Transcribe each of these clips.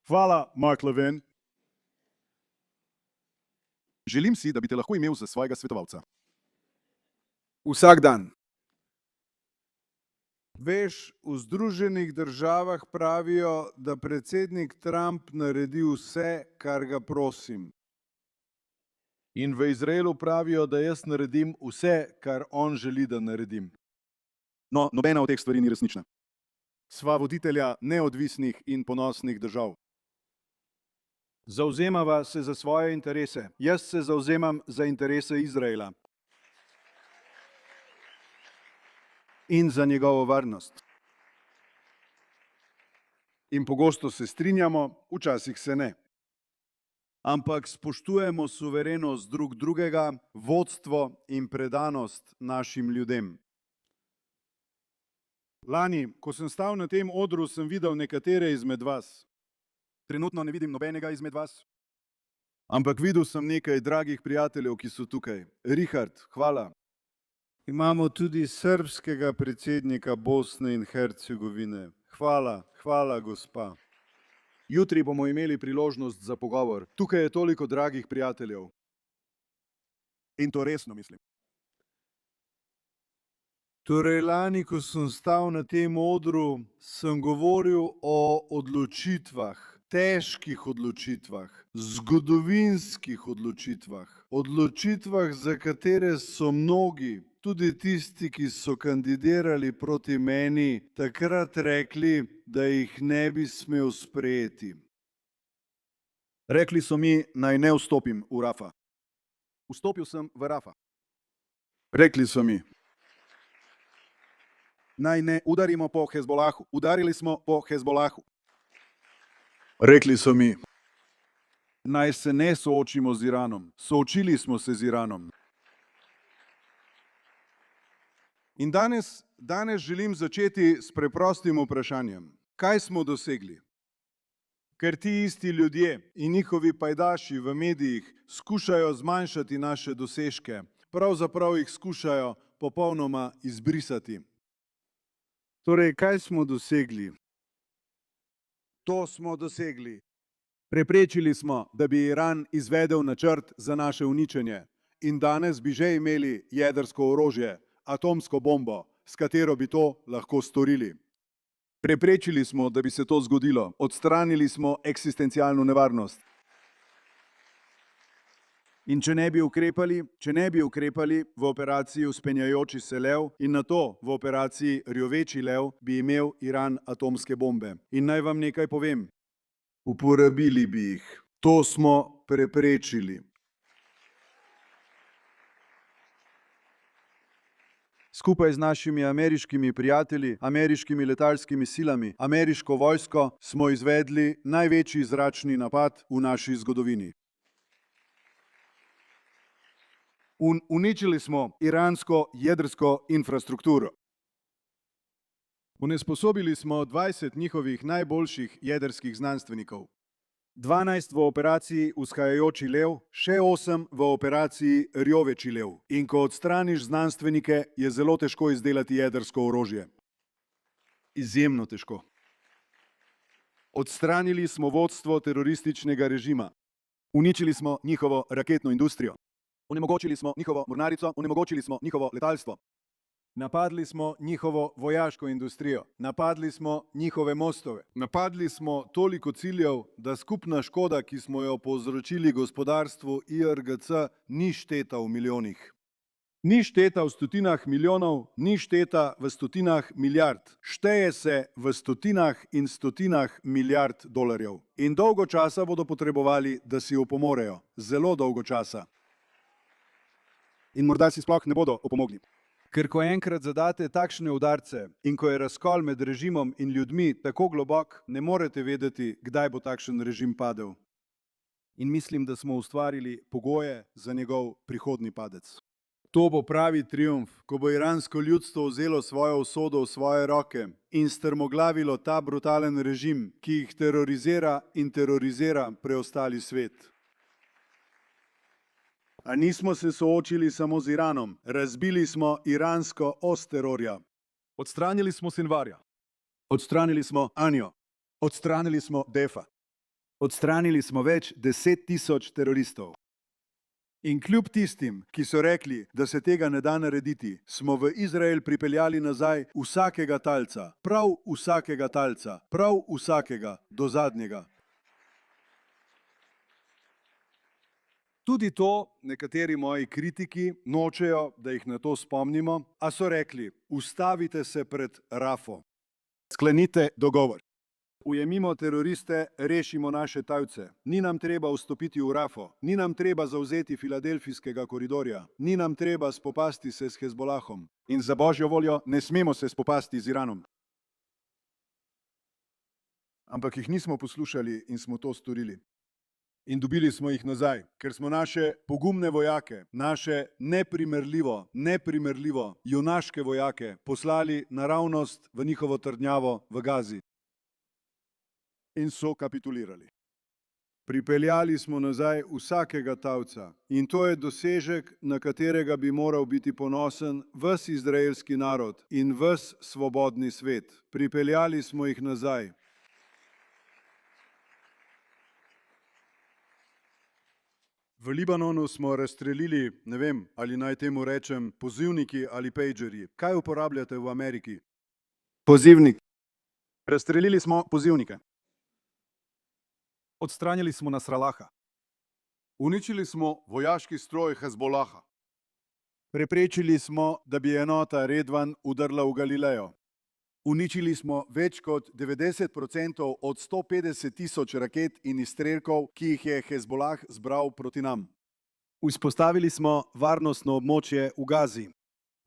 Hvala, Mark Levin. Želim si, da bi te lahko imel za svojega svetovalca. Vsak dan. Veš, v Združenih državah pravijo, da predsednik Trump naredi vse, kar ga prosim. In v Izraelu pravijo, da jaz naredim vse, kar on želi, da naredim. No, nobena od teh stvari ni resnična. Sva voditelja neodvisnih in ponosnih držav. Zavzemava se za svoje interese. Jaz se zavzemam za interese Izraela. In za njegovo varnost. In pogosto se strinjamo, včasih se ne. Ampak spoštujemo suverenost drug drugega, vodstvo in predanost našim ljudem. Lani, ko sem stal na tem odru, sem videl nekatere izmed vas. Trenutno ne vidim nobenega izmed vas. Ampak videl sem nekaj dragih prijateljev, ki so tukaj. Richard, hvala. Imamo tudi srbskega predsednika Bosne in Hercegovine. Hvala, gospa. Jutri bomo imeli priložnost za pogovor. Tukaj je toliko dragih prijateljev. In to resno mislim. Torej, lani, ko sem stal na tem odru, sem govoril o odločitvah, težkih odločitvah, zgodovinskih odločitvah, odločitvah, za katere so mnogi, tudi tisti, ki so kandidirali proti meni, takrat rekli, da jih ne bi smel sprejeti. Rekli so mi, naj ne vstopim v Rafa. Vstopil sem v Rafa. Rekli so mi, naj ne udarimo po Hezbolahu. Udarili smo po Hezbolahu. Rekli so mi, naj se ne soočimo z Iranom. Soočili smo se z Iranom. In danes želim začeti s preprostim vprašanjem. Kaj smo dosegli? Ker ti isti ljudje in njihovi pajdaši v medijih skušajo zmanjšati naše dosežke, pravzaprav jih skušajo popolnoma izbrisati. Torej, kaj smo dosegli? To smo dosegli. Preprečili smo, da bi Iran izvedel načrt za naše uničenje in danes bi že imeli jedrsko orožje, atomsko bombo, s katero bi to lahko storili. Preprečili smo, da bi se to zgodilo. Odstranili smo eksistencialno nevarnost. In če ne bi ukrepali v operaciji Vzpenjajoči se lev in nato v operaciji Rjoveči lev, bi imel Iran atomske bombe. In naj vam nekaj povem. Uporabili bi jih. To smo preprečili. Skupaj z našimi ameriškimi prijatelji, ameriškimi letalskimi silami, ameriško vojsko smo izvedli največji zračni napad v naši zgodovini. Uničili smo iransko jedrsko infrastrukturo. Onesposobili smo 20 njihovih najboljših jedrskih znanstvenikov. 12 v operaciji Vzhajajoči lev, še 8 v operaciji Rjoveči lev. In ko odstraniš znanstvenike, je zelo težko izdelati jedrsko orožje. Izjemno težko. Odstranili smo vodstvo terorističnega režima. Uničili smo njihovo raketno industrijo. Onemogočili smo njihovo mornarico, onemogočili smo njihovo letalstvo. Napadli smo njihovo vojaško industrijo, napadli smo njihove mostove. Napadli smo toliko ciljev, da skupna škoda, ki smo jo povzročili gospodarstvu IRGC, ni šteta v milijonih. Ni šteta v stotinah milijonov, ni šteta v stotinah milijard. Šteje se v stotinah in stotinah milijard dolarjev. In dolgo časa bodo potrebovali, da si opomorejo. Zelo dolgo časa. In morda si sploh ne bodo opomogli. Ker ko enkrat zadate takšne udarce in ko je razkol med režimom in ljudmi tako globok, ne morete vedeti, kdaj bo takšen režim padel. In mislim, da smo ustvarili pogoje za njegov prihodnji padec. To bo pravi triumf, ko bo iransko ljudstvo vzelo svojo usodo v svoje roke in strmoglavilo ta brutalen režim, ki jih terorizira in terorizira preostali svet. A nismo se soočili samo z Iranom. Razbili smo iransko os terorja. Odstranili smo Sinvarja. Odstranili smo Anjo. Odstranili smo Defa. Odstranili smo več 10.000 teroristov. In kljub tistim, ki so rekli, da se tega ne da narediti, smo v Izrael pripeljali nazaj vsakega talca, prav vsakega talca, prav vsakega, do zadnjega. Tudi to nekateri moji kritiki nočejo, da jih na to spomnimo, a so rekli, ustavite se pred Rafo. Sklenite dogovor. Ujemimo teroriste, rešimo naše talce. Ni nam treba vstopiti v Rafo, ni nam treba zavzeti Filadelfijskega koridorja, ni nam treba spopasti se s Hezbolahom. In za božjo voljo ne smemo se spopasti z Iranom. Ampak jih nismo poslušali in smo to storili. In dobili smo jih nazaj, ker smo naše pogumne vojake, naše neprimerljivo junaške vojake poslali naravnost v njihovo trdnjavo v Gazi. In so kapitulirali. Pripeljali smo nazaj vsakega talca in to je dosežek, na katerega bi moral biti ponosen ves izraelski narod in ves svobodni svet. Pripeljali smo jih nazaj. V Libanonu smo razstrelili, ne vem, ali naj temu rečem, pozivniki ali pagerji. Kaj uporabljate v Ameriki? Pozivnik. Razstrelili smo pozivnike. Odstranili smo Nasralaha. Uničili smo vojaški stroj Hezbolaha. Preprečili smo, da bi enota Redvan udrla v Galilejo. Uničili smo več kot 90% od 150.000 raket in izstrelkov, ki jih je Hezbolah zbral proti nam. Vzpostavili smo varnostno območje v Gazi.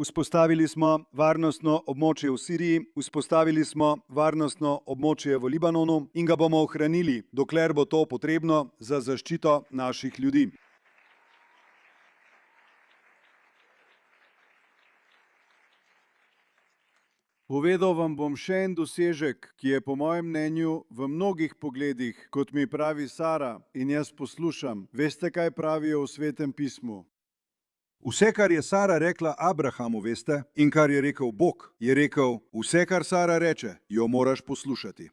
Vzpostavili smo varnostno območje v Siriji, vzpostavili smo varnostno območje v Libanonu in ga bomo ohranili, dokler bo to potrebno za zaščito naših ljudi. Povedal vam bom še en dosežek, ki je po mojem mnenju v mnogih pogledih, kot mi pravi Sara in jaz poslušam. Veste, kaj pravijo v Svetem pismu? Vse, kar je Sara rekla Abrahamu, veste, in kar je rekel Bog, je rekel, vse, kar Sara reče, jo moraš poslušati.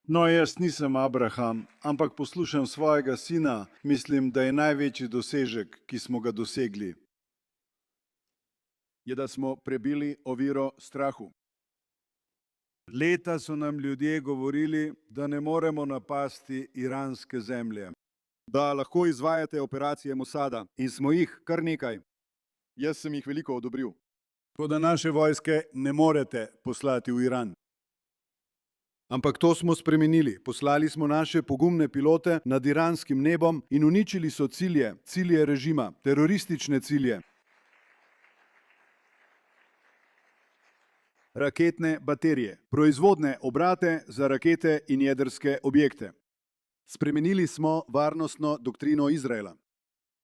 No, jaz nisem Abraham, ampak poslušam svojega sina, mislim, da je največji dosežek, ki smo ga dosegli, je, da smo prebili oviro strahu. Leta so nam ljudje govorili, da ne moremo napasti iranske zemlje, da lahko izvajate operacije Mosada in smo jih kar nekaj. Jaz sem jih veliko odobril. Tako da naše vojske ne morete poslati v Iran. Ampak to smo spremenili. Poslali smo naše pogumne pilote nad iranskim nebom in uničili so cilje režima, teroristične cilje. Raketne baterije, proizvodne obrate za rakete in jedrske objekte. Spremenili smo varnostno doktrino Izraela.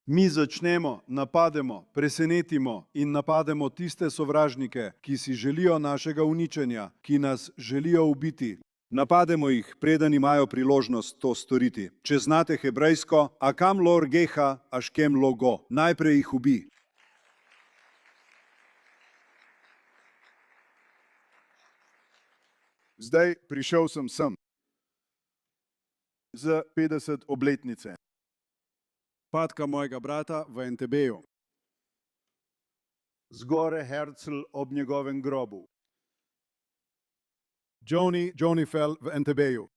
Mi začnemo, napademo, presenetimo in napademo tiste sovražnike, ki si želijo našega uničenja, ki nas želijo ubiti. Napademo jih, preden imajo priložnost to storiti. Če znate hebrejsko, akam lor geha, aškem logo, najprej jih ubi. Zdaj prišel sem z 50 obletnice padka mojega brata v Entebeju. Zgore Herzl ob njegovem grobu. Johnny fell v Entebeju.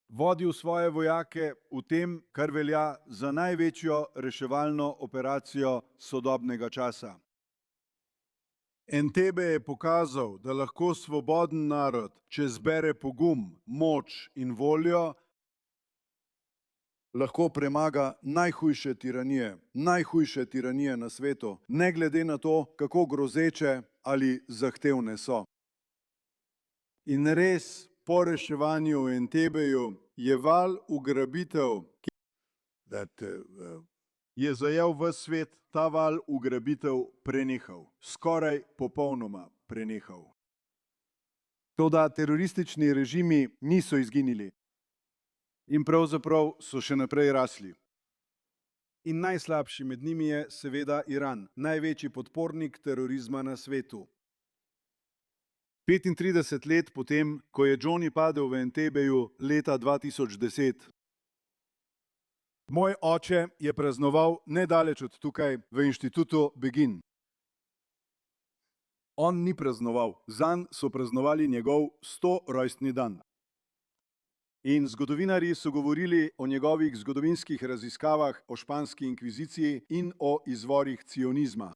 Vodil svoje vojake v tem, kar velja za največjo reševalno operacijo sodobnega časa. Entebe je pokazal, da lahko svoboden narod, če zbere pogum, moč in voljo, lahko premaga najhujše tiranije na svetu, ne glede na to, kako grozeče ali zahtevne so. In res, po reševanju v Entebeju je val ugrabitev, je zajel ves svet, ta val ugrabitev prenehal, skoraj popolnoma prenehal. Toda teroristični režimi niso izginili in pravzaprav so še naprej rasli. In najslabši med njimi je seveda Iran, največji podpornik terorizma na svetu. 35 let potem, ko je Johnny padel v Entebeju leta 2010. Moj oče je praznoval nedaleč od tukaj v inštitutu Begin. On ni praznoval, zanj so praznovali njegov 100. rojstni dan. In zgodovinarji so govorili o njegovih zgodovinskih raziskavah o španski inkviziciji in o izvorih cionizma.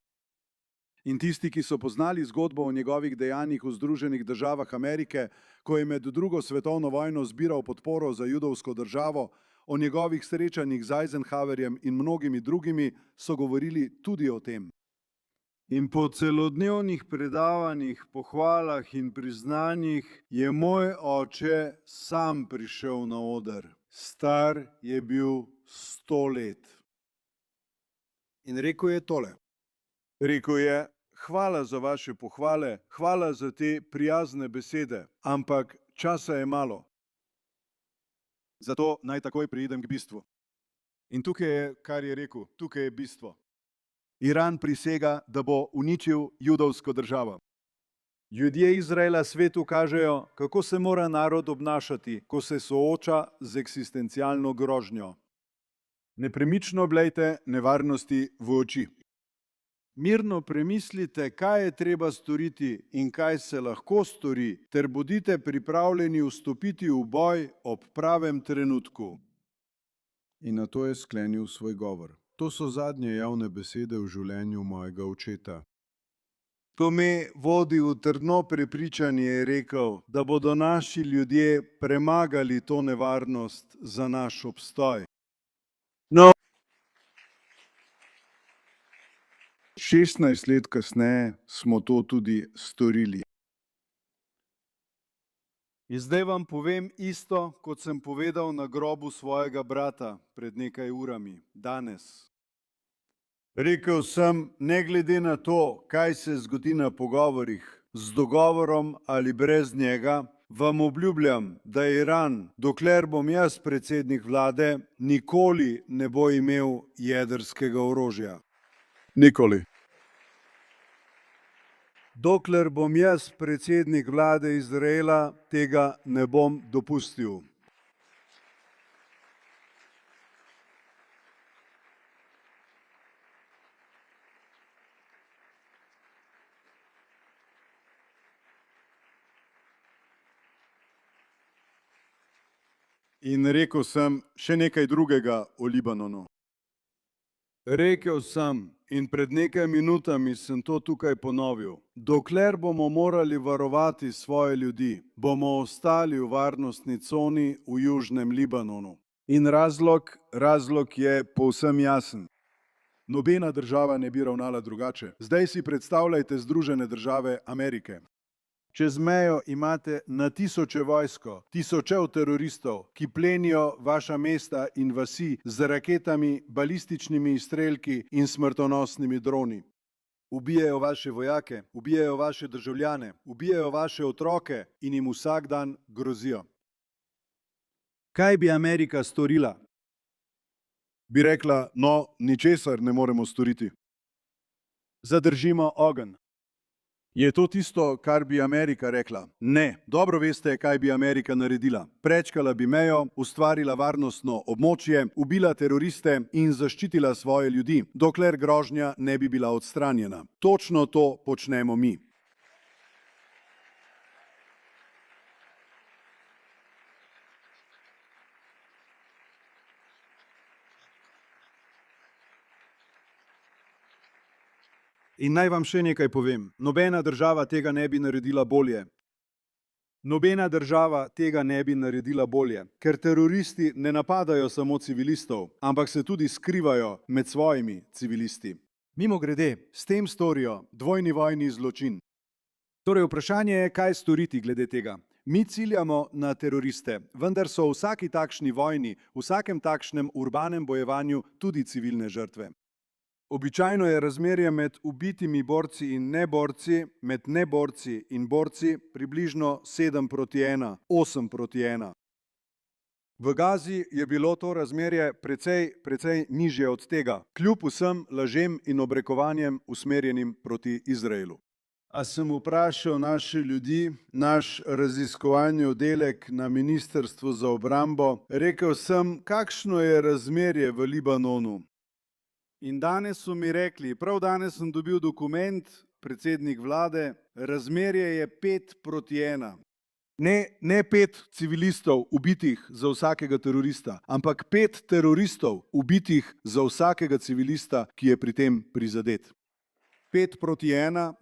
In tisti, ki so poznali zgodbo o njegovih dejanjih v Združenih državah Amerike, ko je med drugo svetovno vojno zbiral podporo za judovsko državo, o njegovih srečanjih z Eisenhowerjem in mnogimi drugimi, so govorili tudi o tem. In po celodnevnih predavanjih, pohvalah in priznanjih je moj oče sam prišel na oder. Star je bil 100 let. In rekel je tole. Rekel je: hvala za vaše pohvale, hvala za te prijazne besede, ampak časa je malo. Zato naj takoj preidem k bistvu. In tukaj je, kar je rekel, tukaj je bistvo. Iran prisega, da bo uničil judovsko državo. Ljudje Izraela svetu kažejo, kako se mora narod obnašati, ko se sooča z eksistencialno grožnjo. Nepremično glejte nevarnosti v oči. Mirno premislite, kaj je treba storiti in kaj se lahko stori, ter bodite pripravljeni vstopiti v boj ob pravem trenutku. In na to je sklenil svoj govor. To so zadnje javne besede v življenju mojega očeta. Ko me vodi v trdno prepričanje, je rekel, da bodo naši ljudje premagali to nevarnost za naš obstoj. No, 16 let kasneje smo to tudi storili. In zdaj vam povem isto, kot sem povedal na grobu svojega brata pred nekaj urami, danes. Rekel sem, ne glede na to, kaj se zgodi na pogovorih, z dogovorom ali brez njega, vam obljubljam, da Iran, dokler bom jaz predsednik vlade, nikoli ne bo imel jedrskega orožja. Nikoli. Dokler bom jaz predsednik vlade Izraela, tega ne bom dopustil. In rekel sem še nekaj drugega o Libanonu. Rekel sem, in pred nekaj minutami sem to tukaj ponovil, dokler bomo morali varovati svoje ljudi, bomo ostali v varnostni coni v južnem Libanonu. In razlog je povsem jasen. Nobena država ne bi ravnala drugače. Zdaj si predstavljajte Združene države Amerike. Čez mejo imate na tisoče vojsko, tisočev teroristov, ki plenijo vaša mesta in vasi z raketami, balističnimi izstrelki in smrtonosnimi droni. Ubijajo vaše vojake, ubijajo vaše državljane, ubijajo vaše otroke in jim vsak dan grozijo. Kaj bi Amerika storila? Bi rekla, no, ničesar ne moremo storiti. Zadržimo ogenj. Je to tisto, kar bi Amerika rekla? Ne. Dobro veste, kaj bi Amerika naredila. Prečkala bi mejo, ustvarila varnostno območje, ubila teroriste in zaščitila svoje ljudi, dokler grožnja ne bi bila odstranjena. Točno to počnemo mi. In naj vam še nekaj povem. Nobena država tega ne bi naredila bolje. Nobena država tega ne bi naredila bolje, ker teroristi ne napadajo samo civilistov, ampak se tudi skrivajo med svojimi civilisti. Mimogrede, s tem storijo dvojni vojni zločin. Torej, vprašanje je, kaj storiti glede tega. Mi ciljamo na teroriste, vendar so v vsaki takšni vojni, v vsakem takšnem urbanem bojevanju tudi civilne žrtve. Običajno je razmerje med ubitimi borci in neborci, med neborci in borci približno 7:1, 8:1. V Gazi je bilo to razmerje precej nižje od tega, kljub vsem lažem in obrekovanjem usmerjenim proti Izraelu. A sem vprašal naše ljudi, naš raziskovalni oddelek na Ministrstvu za obrambo, rekel sem, kakšno je razmerje v Libanonu. In danes so mi rekli, prav danes sem dobil dokument, predsednik vlade, razmerje je 5:1. Ne 5 civilistov ubitih za vsakega terorista, ampak 5 teroristov ubitih za vsakega civilista, ki je pri tem prizadet. 5:1,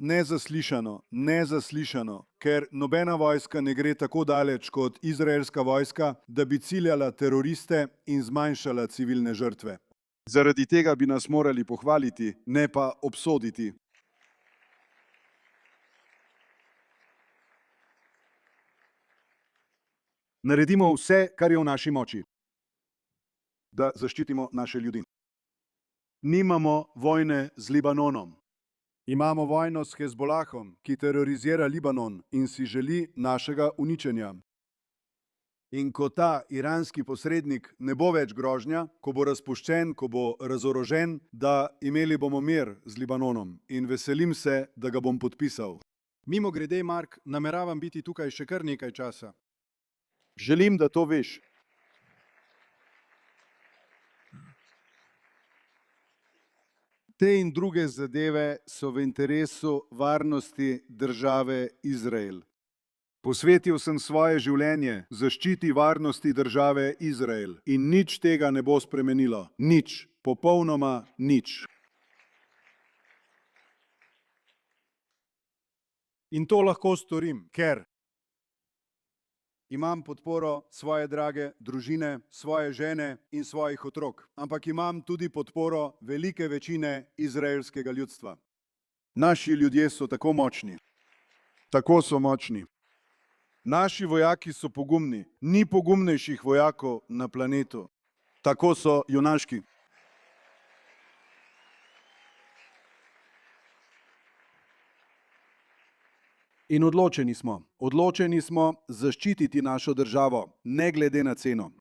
nezaslišano, ker nobena vojska ne gre tako daleč kot izraelska vojska, da bi ciljala teroriste in zmanjšala civilne žrtve. Zaradi tega bi nas morali pohvaliti, ne pa obsoditi. Naredimo vse, kar je v naši moči, da zaščitimo naše ljudi. Nimamo vojne z Libanonom. Imamo vojno s Hezbolahom, ki terorizira Libanon in si želi našega uničenja. In ko ta iranski posrednik ne bo več grožnja, ko bo razpuščen, ko bo razorožen, da imeli bomo mir z Libanonom in veselim se, da ga bom podpisal. Mimogrede, Mark, nameravam biti tukaj še kar nekaj časa. Želim, da to veš. Te in druge zadeve so v interesu varnosti države Izrael. Posvetil sem svoje življenje zaščiti varnosti države Izrael in nič tega ne bo spremenilo. Nič, popolnoma nič. In to lahko storim, ker imam podporo svoje drage družine, svoje žene in svojih otrok, ampak imam tudi podporo velike večine izraelskega ljudstva. Naši ljudje so tako močni. Tako so močni. Naši vojaki so pogumni. Ni pogumnejših vojakov na planetu. Tako so junaški. In odločeni smo zaščititi našo državo, ne glede na ceno.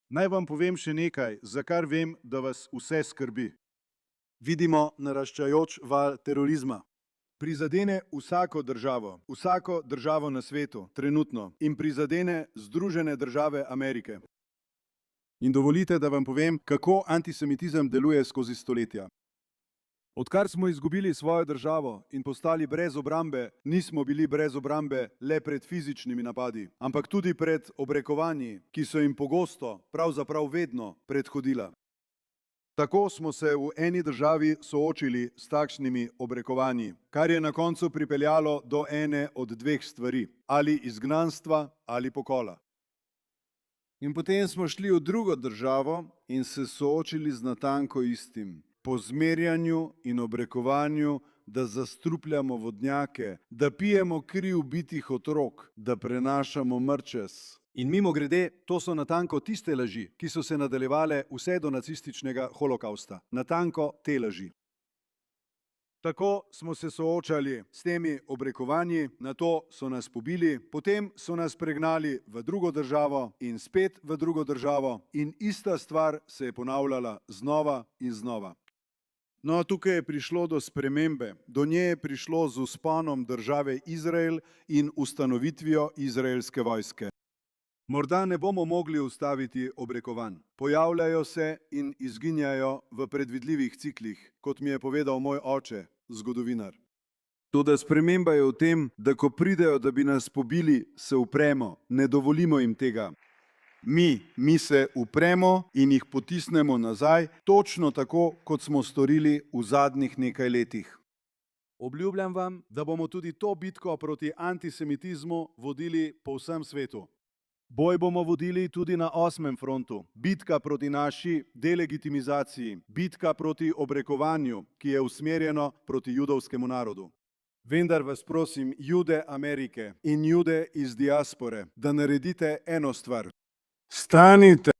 Naj vam povem še nekaj, za kar vem, da vas vse skrbi. Vidimo naraščajoč val terorizma. Prizadene vsako državo na svetu, trenutno, in prizadene Združene države Amerike. In dovolite, da vam povem, kako antisemitizem deluje skozi stoletja. Odkar smo izgubili svojo državo in postali brez obrambe, nismo bili brez obrambe le pred fizičnimi napadi, ampak tudi pred obrekovanji, ki so jim pogosto, pravzaprav vedno, predhodila. Tako smo se v eni državi soočili s takšnimi obrekovanji, kar je na koncu pripeljalo do ene od dveh stvari, ali izgnanstva ali pokola. In potem smo šli v drugo državo in se soočili z natanko istim. Po zmerjanju in obrekovanju, da zastrupljamo vodnjake, da pijemo kri ubitih otrok, da prenašamo mrčes. In mimogrede, to so natanko tiste laži, ki so se nadaljevale vse do nacističnega holokausta. Natanko te laži. Tako smo se soočali s temi obrekovanji, nato so nas pobili, potem so nas pregnali v drugo državo in spet v drugo državo in ista stvar se je ponavljala znova in znova. No, tukaj je prišlo do spremembe. Do nje je prišlo z vzponom države Izrael in ustanovitvijo izraelske vojske. Morda ne bomo mogli ustaviti obrekovanj. Pojavljajo se in izginjajo v predvidljivih ciklih, kot mi je povedal moj oče, zgodovinar. Toda sprememba je v tem, da ko pridejo, da bi nas pobili, se upremo, ne dovolimo jim tega. Mi se upremo in jih potisnemo nazaj, točno tako, kot smo storili v zadnjih nekaj letih. Obljubljam vam, da bomo tudi to bitko proti antisemitizmu vodili po vsem svetu. Boj bomo vodili tudi na 8. frontu. Bitka proti naši delegitimizaciji, bitka proti obrekovanju, ki je usmerjeno proti judovskemu narodu. Vendar vas prosim, Jude Amerike in Jude iz diaspore, da naredite eno stvar. Stanite!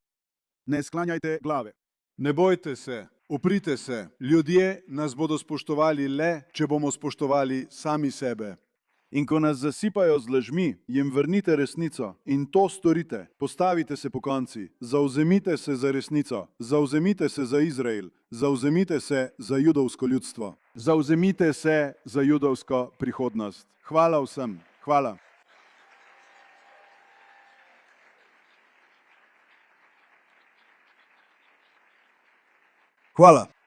Ne sklanjajte glave. Ne bojte se, uprite se. Ljudje nas bodo spoštovali le, če bomo spoštovali sami sebe. In ko nas zasipajo z lažmi, jim vrnite resnico. In to storite. Postavite se pokonci. Zavzemite se za resnico. Zavzemite se za Izrael. Zavzemite se za judovsko ljudstvo. Zavzemite se za judovsko prihodnost. Hvala vsem. Hvala. Hvala.